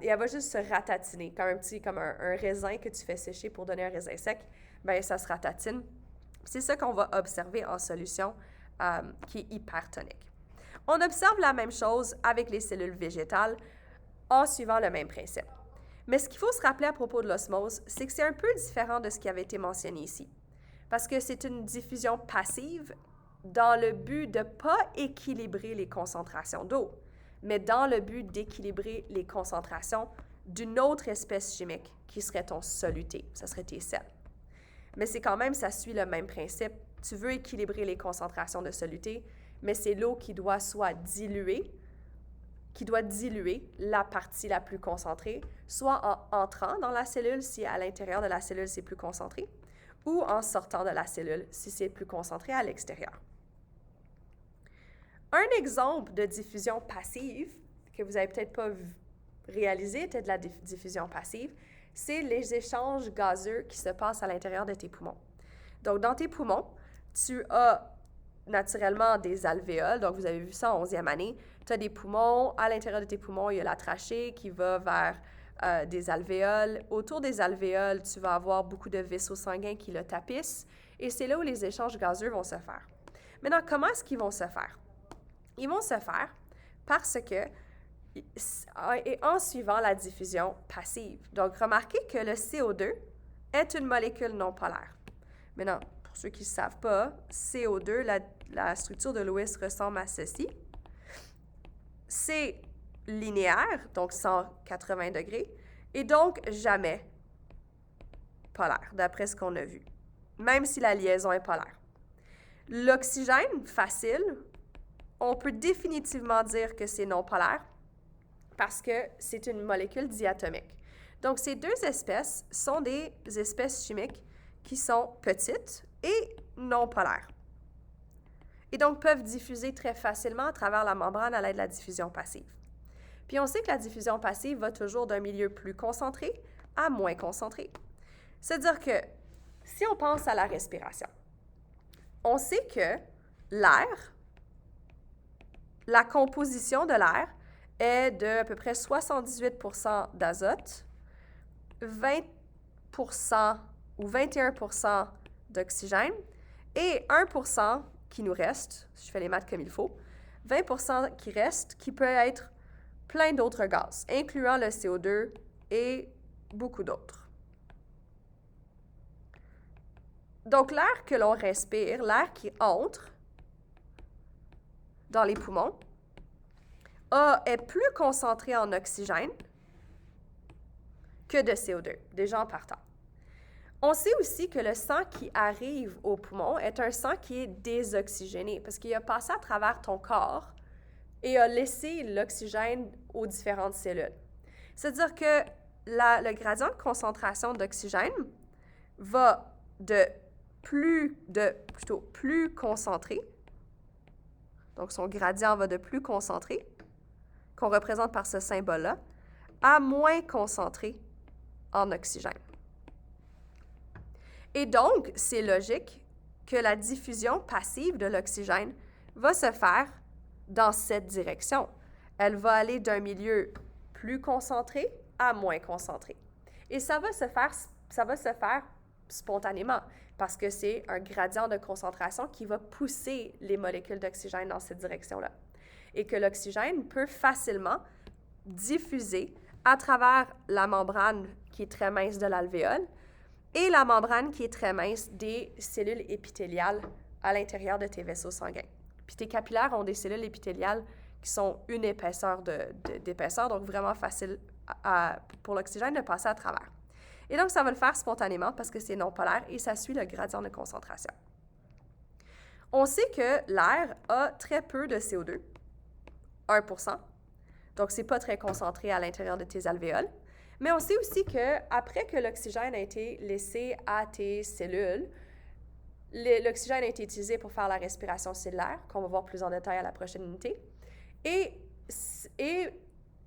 Et elle va juste se ratatiner, comme un raisin que tu fais sécher pour donner un raisin sec. Bien, ça se ratatine. C'est ça qu'on va observer en solution qui est hypertonique. On observe la même chose avec les cellules végétales en suivant le même principe. Mais ce qu'il faut se rappeler à propos de l'osmose, c'est que c'est un peu différent de ce qui avait été mentionné ici. Parce que c'est une diffusion passive dans le but de ne pas équilibrer les concentrations d'eau, mais dans le but d'équilibrer les concentrations d'une autre espèce chimique qui serait ton soluté, ça serait tes sels. Mais c'est quand même, ça suit le même principe. Tu veux équilibrer les concentrations de soluté, mais c'est l'eau qui doit diluer la partie la plus concentrée, soit en entrant dans la cellule si à l'intérieur de la cellule c'est plus concentré, ou en sortant de la cellule si c'est plus concentré à l'extérieur. Un exemple de diffusion passive que vous n'avez peut-être pas réalisé était de la diffusion passive, c'est les échanges gazeux qui se passent à l'intérieur de tes poumons. Donc, dans tes poumons, tu as naturellement des alvéoles. Donc, vous avez vu ça en 11e année. Tu as des poumons. À l'intérieur de tes poumons, il y a la trachée qui va vers des alvéoles. Autour des alvéoles, tu vas avoir beaucoup de vaisseaux sanguins qui le tapissent. Et c'est là où les échanges gazeux vont se faire. Maintenant, comment est-ce qu'ils vont se faire? Ils vont se faire parce que et en suivant la diffusion passive. Donc, remarquez que le CO2 est une molécule non polaire. Maintenant, pour ceux qui ne savent pas, CO2, la structure de Lewis ressemble à ceci. C'est linéaire, donc 180 degrés, et donc jamais polaire, d'après ce qu'on a vu. même si la liaison est polaire. L'oxygène facile, on peut définitivement dire que c'est non polaire parce que c'est une molécule diatomique. Donc, ces deux espèces sont des espèces chimiques qui sont petites et non polaires. Et donc peuvent diffuser très facilement à travers la membrane à l'aide de la diffusion passive. Puis on sait que la diffusion passive va toujours d'un milieu plus concentré à moins concentré. C'est-à-dire que si on pense à la respiration, on sait que l'air, la composition de l'air est de à peu près 78% d'azote, 20% ou 21% d'oxygène et 1% qui nous reste, si je fais les maths comme il faut, 20% qui reste, qui peut être plein d'autres gaz, incluant le CO2 et beaucoup d'autres. Donc, l'air que l'on respire, l'air qui entre dans les poumons, est plus concentré en oxygène que de CO2, déjà en partant. On sait aussi que le sang qui arrive au poumon est un sang qui est désoxygéné parce qu'il a passé à travers ton corps et a laissé l'oxygène aux différentes cellules. C'est-à-dire que le gradient de concentration d'oxygène va de plus concentré, donc son gradient va de plus concentré, qu'on représente par ce symbole-là, à moins concentré en oxygène. Et donc, c'est logique que la diffusion passive de l'oxygène va se faire dans cette direction. Elle va aller d'un milieu plus concentré à moins concentré. Et ça va se faire spontanément parce que c'est un gradient de concentration qui va pousser les molécules d'oxygène dans cette direction-là. Et que l'oxygène peut facilement diffuser à travers la membrane qui est très mince de l'alvéole et la membrane qui est très mince des cellules épithéliales à l'intérieur de tes vaisseaux sanguins. Puis tes capillaires ont des cellules épithéliales qui sont une épaisseur d'épaisseur, donc vraiment facile pour l'oxygène de passer à travers. Et donc, ça va le faire spontanément parce que c'est non polaire et ça suit le gradient de concentration. On sait que l'air a très peu de CO2, 1%, donc c'est pas très concentré à l'intérieur de tes alvéoles. Mais on sait aussi qu'après que l'oxygène a été laissé à tes cellules, l'oxygène a été utilisé pour faire la respiration cellulaire, qu'on va voir plus en détail à la prochaine unité, et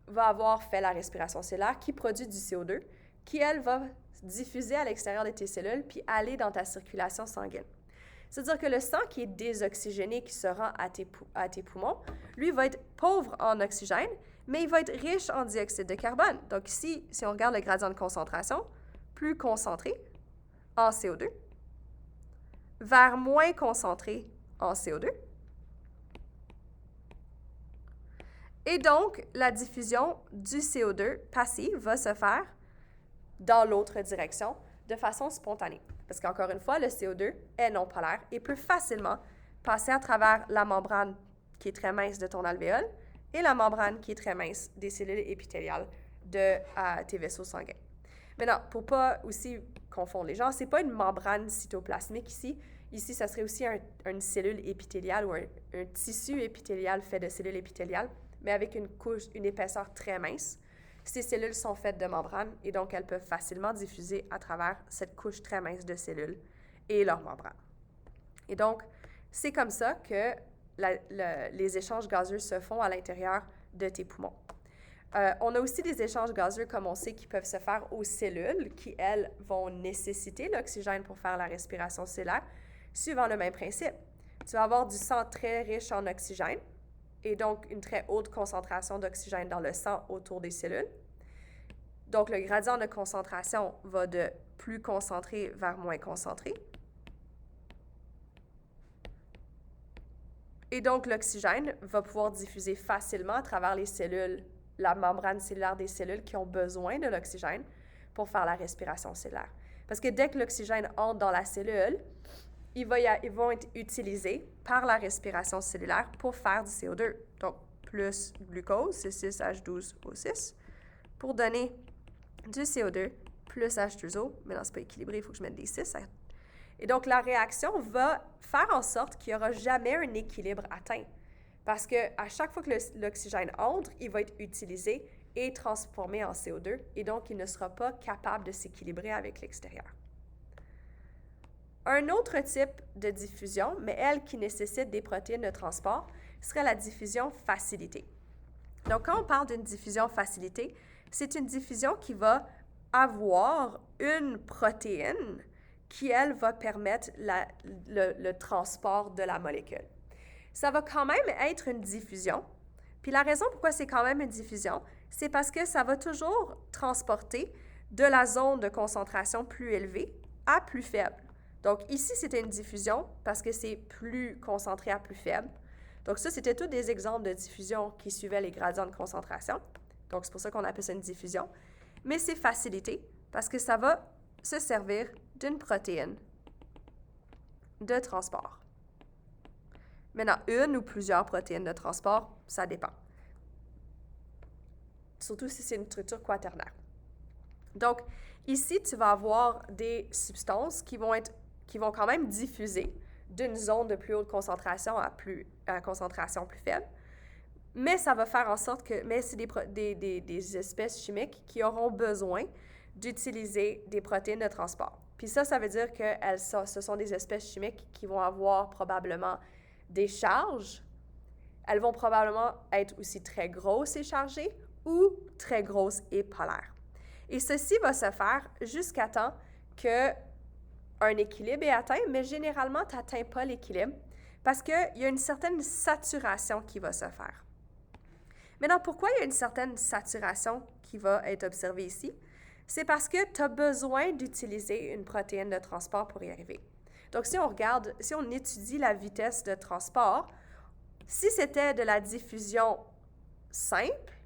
va avoir fait la respiration cellulaire qui produit du CO2, qui, elle, va diffuser à l'extérieur de tes cellules puis aller dans ta circulation sanguine. C'est-à-dire que le sang qui est désoxygéné, qui se rend à tes poumons, lui va être pauvre en oxygène, mais il va être riche en dioxyde de carbone. Donc ici, si on regarde le gradient de concentration, plus concentré en CO2, vers moins concentré en CO2. Et donc, la diffusion du CO2 passive va se faire dans l'autre direction de façon spontanée. Parce qu'encore une fois, le CO2 est non polaire et peut facilement passer à travers la membrane qui est très mince de ton alvéole et la membrane qui est très mince des cellules épithéliales de tes vaisseaux sanguins. Maintenant, pour ne pas aussi confondre les gens, ce n'est pas une membrane cytoplasmique ici. Ici, ça serait aussi une cellule épithéliale ou un tissu épithélial fait de cellules épithéliales, mais avec une épaisseur très mince. Ces cellules sont faites de membranes et donc elles peuvent facilement diffuser à travers cette couche très mince de cellules et leur membrane. Et donc, c'est comme ça que les échanges gazeux se font à l'intérieur de tes poumons. On a aussi des échanges gazeux, comme on sait, qui peuvent se faire aux cellules, qui, elles, vont nécessiter l'oxygène pour faire la respiration cellulaire, suivant le même principe. Tu vas avoir du sang très riche en oxygène, et donc une très haute concentration d'oxygène dans le sang autour des cellules. Donc, le gradient de concentration va de plus concentré vers moins concentré. Et donc, l'oxygène va pouvoir diffuser facilement à travers les cellules, la membrane cellulaire des cellules qui ont besoin de l'oxygène pour faire la respiration cellulaire. Parce que dès que l'oxygène entre dans la cellule, ils vont être utilisés par la respiration cellulaire pour faire du CO2. Donc, plus glucose, c'est 6H12O6, pour donner du CO2 plus H2O. Maintenant, ce n'est pas équilibré, il faut que je mette des 6. Et donc, la réaction va faire en sorte qu'il n'y aura jamais un équilibre atteint. Parce qu'à chaque fois que l'oxygène entre, il va être utilisé et transformé en CO2, et donc il ne sera pas capable de s'équilibrer avec l'extérieur. Un autre type de diffusion, mais elle qui nécessite des protéines de transport, serait la diffusion facilitée. Donc, quand on parle d'une diffusion facilitée, c'est une diffusion qui va avoir une protéine qui, elle, va permettre le transport de la molécule. Ça va quand même être une diffusion. Puis la raison pourquoi c'est quand même une diffusion, c'est parce que ça va toujours transporter de la zone de concentration plus élevée à plus faible. Donc ici, c'était une diffusion parce que c'est plus concentré à plus faible. Donc ça, c'était tous des exemples de diffusion qui suivaient les gradients de concentration. Donc c'est pour ça qu'on appelle ça une diffusion. Mais c'est facilité parce que ça va se servir d'une protéine de transport. Maintenant, une ou plusieurs protéines de transport, ça dépend. Surtout si c'est une structure quaternaire. Donc, ici, tu vas avoir des substances qui vont quand même diffuser d'une zone de plus haute concentration à concentration plus faible. Mais ça va faire en sorte que c'est des espèces chimiques qui auront besoin d'utiliser des protéines de transport. Puis ça veut dire que ce sont des espèces chimiques qui vont avoir probablement des charges. Elles vont probablement être aussi très grosses et chargées ou très grosses et polaires. Et ceci va se faire jusqu'à temps qu'un équilibre est atteint, mais généralement, tu n'atteins pas l'équilibre parce qu'il y a une certaine saturation qui va se faire. Maintenant, pourquoi il y a une certaine saturation qui va être observée ici? C'est parce que tu as besoin d'utiliser une protéine de transport pour y arriver. Donc, si on étudie la vitesse de transport, si c'était de la diffusion simple,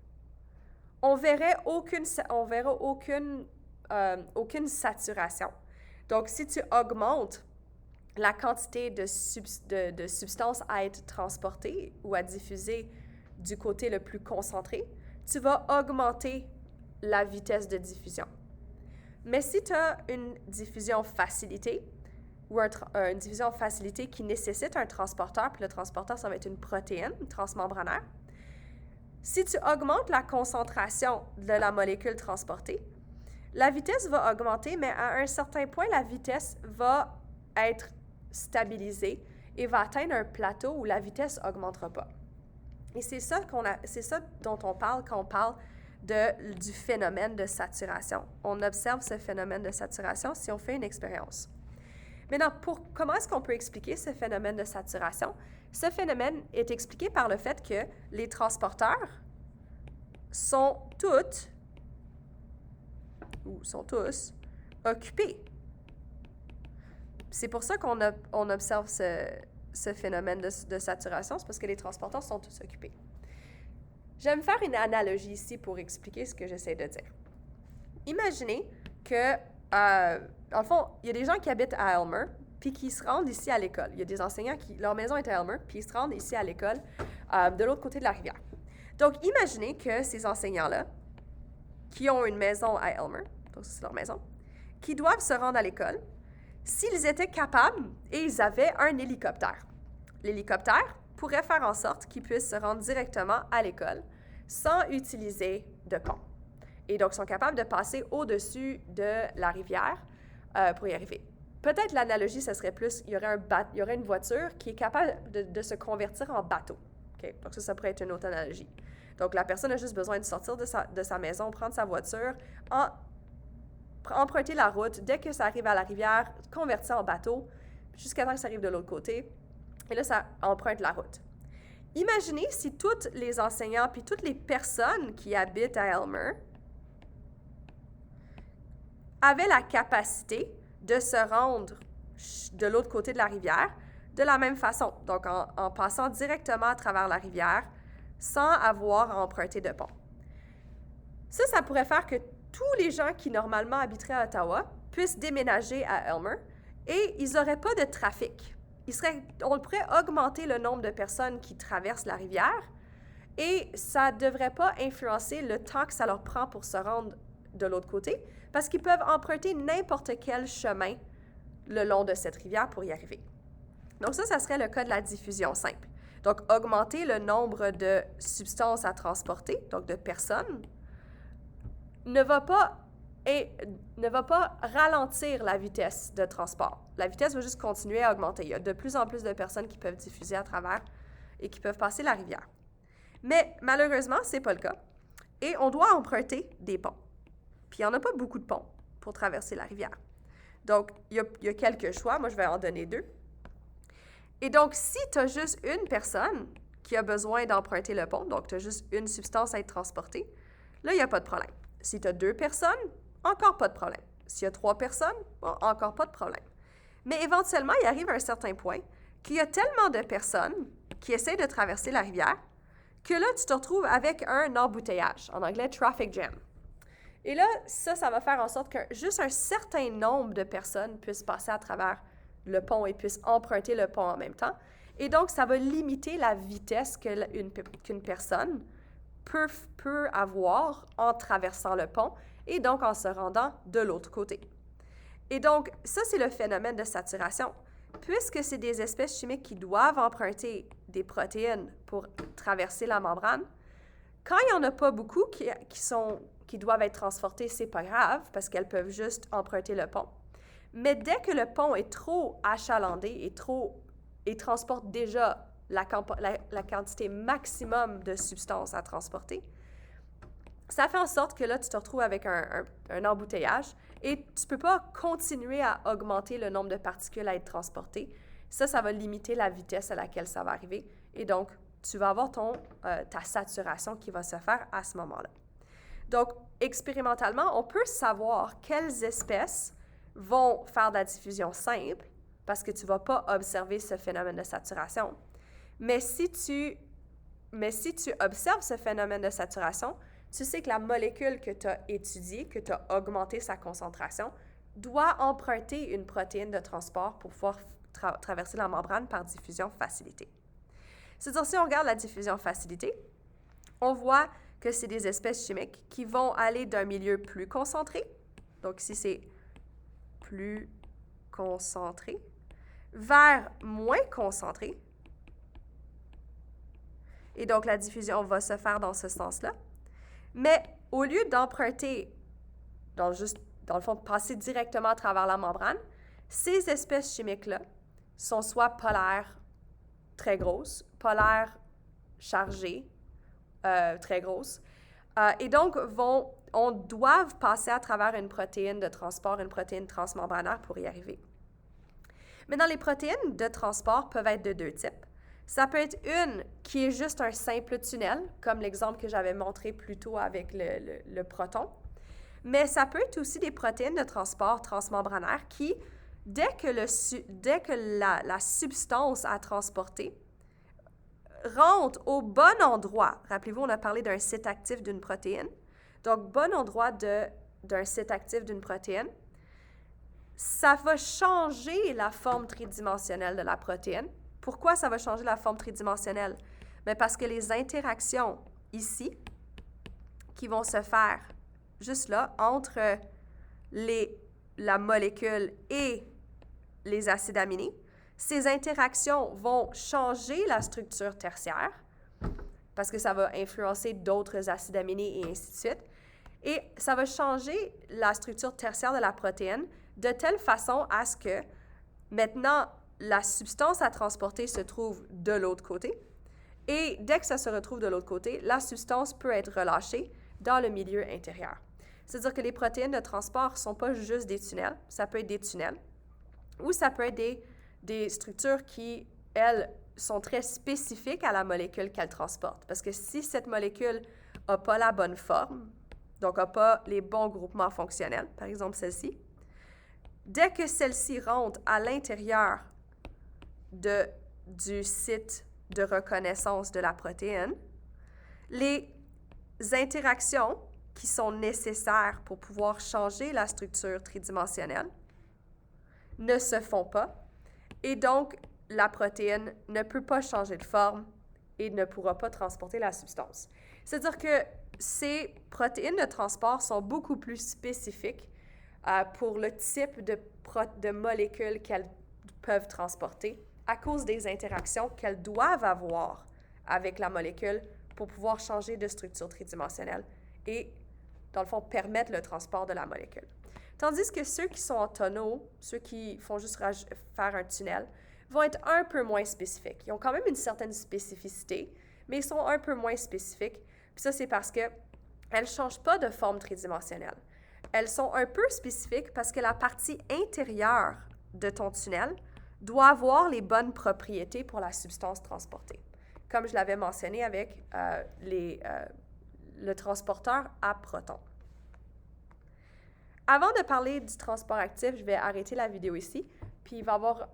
on verrait aucune saturation. Donc, si tu augmentes la quantité de substances à être transportées ou à diffuser du côté le plus concentré, tu vas augmenter la vitesse de diffusion. Mais si tu as une diffusion facilitée, ou une diffusion facilitée qui nécessite un transporteur, puis le transporteur, ça va être une protéine transmembranaire. Si tu augmentes la concentration de la molécule transportée, la vitesse va augmenter, mais à un certain point, la vitesse va être stabilisée et va atteindre un plateau où la vitesse n'augmentera pas. Et c'est ça dont on parle quand on parle du phénomène de saturation. On observe ce phénomène de saturation si on fait une expérience. Maintenant, comment est-ce qu'on peut expliquer ce phénomène de saturation? Ce phénomène est expliqué par le fait que les transporteurs sont tous occupés. C'est pour ça qu'on observe ce phénomène de saturation, c'est parce que les transporteurs sont tous occupés. J'aime faire une analogie ici pour expliquer ce que j'essaie de dire. Imaginez que dans le fond, il y a des gens qui habitent à Aylmer puis qui se rendent ici à l'école. Il y a des enseignants leur maison est à Aylmer puis ils se rendent ici à l'école de l'autre côté de la rivière. Donc, imaginez que ces enseignants-là, qui ont une maison à Aylmer, donc c'est leur maison, qui doivent se rendre à l'école, s'ils étaient capables et ils avaient un hélicoptère. L'hélicoptère pourrait faire en sorte qu'ils puissent se rendre directement à l'école sans utiliser de pont. Et donc, ils sont capables de passer au-dessus de la rivière pour y arriver. Peut-être l'analogie, ce serait plus, il y aurait une voiture qui est capable de se convertir en bateau. Okay? Donc, ça pourrait être une autre analogie. Donc, la personne a juste besoin de sortir de sa maison, prendre sa voiture, emprunter la route. Dès que ça arrive à la rivière, convertir en bateau, jusqu'à temps que ça arrive de l'autre côté. Et là, ça emprunte la route. Imaginez si tous les enseignants puis toutes les personnes qui habitent à Aylmer avaient la capacité de se rendre de l'autre côté de la rivière de la même façon, donc en passant directement à travers la rivière sans avoir à emprunter de pont. Ça pourrait faire que tous les gens qui normalement habiteraient à Ottawa puissent déménager à Aylmer et ils n'auraient pas de trafic. On pourrait augmenter le nombre de personnes qui traversent la rivière et ça ne devrait pas influencer le temps que ça leur prend pour se rendre de l'autre côté parce qu'ils peuvent emprunter n'importe quel chemin le long de cette rivière pour y arriver. Donc ça serait le cas de la diffusion simple. Donc, augmenter le nombre de substances à transporter, donc de personnes, ne va pas ralentir la vitesse de transport. La vitesse va juste continuer à augmenter. Il y a de plus en plus de personnes qui peuvent diffuser à travers et qui peuvent passer la rivière. Mais malheureusement, ce n'est pas le cas. Et on doit emprunter des ponts. Puis il n'y en a pas beaucoup de ponts pour traverser la rivière. Donc, il y a quelques choix. Moi, je vais en donner 2. Et donc, si tu as juste une personne qui a besoin d'emprunter le pont, donc tu as juste une substance à être transportée, là, il n'y a pas de problème. Si tu as 2 personnes, encore pas de problème. S'il y a 3 personnes, bon, encore pas de problème. Mais éventuellement, il arrive à un certain point qu'il y a tellement de personnes qui essaient de traverser la rivière que là, tu te retrouves avec un embouteillage, en anglais « traffic jam ». Et là, ça va faire en sorte que juste un certain nombre de personnes puissent passer à travers le pont et puissent emprunter le pont en même temps. Et donc, ça va limiter la vitesse qu'une personne peut avoir en traversant le pont et donc en se rendant de l'autre côté. Et donc, ça, c'est le phénomène de saturation. Puisque c'est des espèces chimiques qui doivent emprunter des protéines pour traverser la membrane, quand il n'y en a pas beaucoup qui doivent être transportées, c'est pas grave parce qu'elles peuvent juste emprunter le pont. Mais dès que le pont est trop achalandé et transporte déjà la quantité maximum de substances à transporter, ça fait en sorte que là, tu te retrouves avec un embouteillage et tu ne peux pas continuer à augmenter le nombre de particules à être transportées. Ça va limiter la vitesse à laquelle ça va arriver. Et donc, tu vas avoir ta saturation qui va se faire à ce moment-là. Donc, expérimentalement, on peut savoir quelles espèces vont faire de la diffusion simple parce que tu ne vas pas observer ce phénomène de saturation. Mais si tu observes ce phénomène de saturation, tu sais que la molécule que tu as étudiée, que tu as augmenté sa concentration, doit emprunter une protéine de transport pour pouvoir traverser la membrane par diffusion facilitée. C'est-à-dire, si on regarde la diffusion facilitée, on voit que c'est des espèces chimiques qui vont aller d'un milieu plus concentré, donc ici c'est plus concentré, vers moins concentré. Et donc, la diffusion va se faire dans ce sens-là. Mais au lieu d'emprunter, dans le fond, de passer directement à travers la membrane, ces espèces chimiques-là sont soit polaires très grosses, polaires chargées très grosses, et donc on doit passer à travers une protéine de transport, une protéine transmembranaire pour y arriver. Maintenant, les protéines de transport peuvent être de 2 types. Ça peut être une qui est juste un simple tunnel, comme l'exemple que j'avais montré plus tôt avec le proton. Mais ça peut être aussi des protéines de transport transmembranaires qui, dès que la substance à transporter rentre au bon endroit, rappelez-vous, on a parlé d'un site actif d'une protéine, donc bon endroit d'un site actif d'une protéine, ça va changer la forme tridimensionnelle de la protéine. Pourquoi ça va changer la forme tridimensionnelle? Bien parce que les interactions ici, qui vont se faire juste là, entre la molécule et les acides aminés, ces interactions vont changer la structure tertiaire, parce que ça va influencer d'autres acides aminés et ainsi de suite. Et ça va changer la structure tertiaire de la protéine de telle façon à ce que maintenant, la substance à transporter se trouve de l'autre côté. Et dès que ça se retrouve de l'autre côté, la substance peut être relâchée dans le milieu intérieur. C'est-à-dire que les protéines de transport ne sont pas juste des tunnels, ça peut être des tunnels, ou ça peut être des structures qui, elles, sont très spécifiques à la molécule qu'elles transportent. Parce que si cette molécule n'a pas la bonne forme, donc n'a pas les bons groupements fonctionnels, par exemple celle-ci, dès que celle-ci rentre à l'intérieur du site de reconnaissance de la protéine, les interactions qui sont nécessaires pour pouvoir changer la structure tridimensionnelle ne se font pas, et donc la protéine ne peut pas changer de forme et ne pourra pas transporter la substance. C'est-à-dire que ces protéines de transport sont beaucoup plus spécifiques pour le type de molécules qu'elles peuvent transporter à cause des interactions qu'elles doivent avoir avec la molécule pour pouvoir changer de structure tridimensionnelle et, dans le fond, permettre le transport de la molécule. Tandis que ceux qui sont en tonneau, ceux qui font juste faire un tunnel, vont être un peu moins spécifiques. Ils ont quand même une certaine spécificité, mais ils sont un peu moins spécifiques. Puis ça, c'est parce qu'elles ne changent pas de forme tridimensionnelle. Elles sont un peu spécifiques parce que la partie intérieure de ton tunnel doit avoir les bonnes propriétés pour la substance transportée. Comme je l'avais mentionné avec le transporteur à protons. Avant de parler du transport actif, je vais arrêter la vidéo ici, puis il va y avoir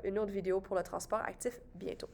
une autre vidéo pour le transport actif bientôt.